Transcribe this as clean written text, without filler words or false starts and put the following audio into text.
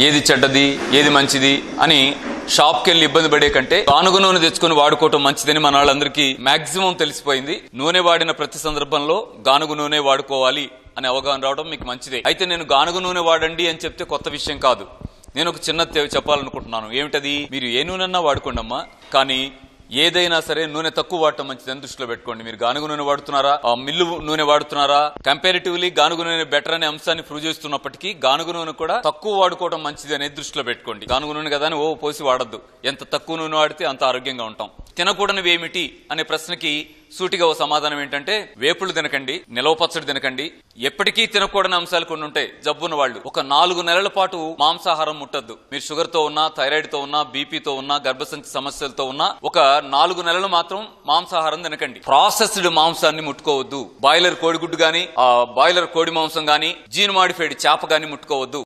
ఏది చెడ్డది ఏది మంచిది అని షాప్కి వెళ్ళి ఇబ్బంది పడే కంటే గానుగ నూనె తెచ్చుకుని వాడుకోవటం మంచిదని మన వాళ్ళందరికీ మాక్సిమం తెలిసిపోయింది. నూనె వాడిన ప్రతి సందర్భంలో గానుగ నూనె వాడుకోవాలి అనే అవగాహన రావడం మీకు మంచిదే. అయితే నేను గానుగ నూనె వాడండి అని చెప్తే కొత్త విషయం కాదు. నేను ఒక చిన్న చెప్పాలనుకుంటున్నాను. ఏమిటది? మీరు ఏ నూనెన్నా వాడుకోండి అమ్మా, కానీ ఏదైనా సరే నూనె తక్కువ వాడటం మంచిదని దృష్టిలో పెట్టుకోండి. మీరు గానుగ నూనె వాడుతున్నారా, మిల్లు నూనె వాడుతున్నారా, కంపారిటివ్లీ గానుగ నూనె బెటర్ అనే అంశాన్ని ప్రూవ్ చేస్తున్నప్పటికీ గానుగ నూనె కూడా తక్కువ వాడుకోవడం మంచిది అనేది దృష్టిలో పెట్టుకోండి. గానుగ నూనె కదా అని పోసి వాడద్దు. ఎంత తక్కువ నూనె వాడితే అంత ఆరోగ్యంగా ఉంటాం. తినకూడనివి ఏమిటి అనే ప్రశ్నకి సూటిగా ఓ సమాధానం ఏంటంటే, వేపుళ్ళు తినకండి, నిలవ పచ్చడి తినకండి. ఎప్పటికీ తినకూడని అంశాలు కొన్ని ఉంటాయి. జబ్బున్న వాళ్ళు ఒక 4 నెలల పాటు మాంసాహారం ముట్టద్దు. మీరు షుగర్ తో ఉన్నా, థైరాయిడ్ తో ఉన్నా, బీపీతో ఉన్నా, గర్భసంచి సమస్యలతో ఉన్నా ఒక 4 నెలలు మాత్రం మాంసాహారం తినకండి. ప్రాసెస్డ్ మాంసాన్ని ముట్టుకోవద్దు. బాయిలర్ కోడిగుడ్డు గాని, బాయిలర్ కోడి మాంసం గాని, జీన్ మాడిఫైడ్ చేప గాని ముట్టుకోవద్దు.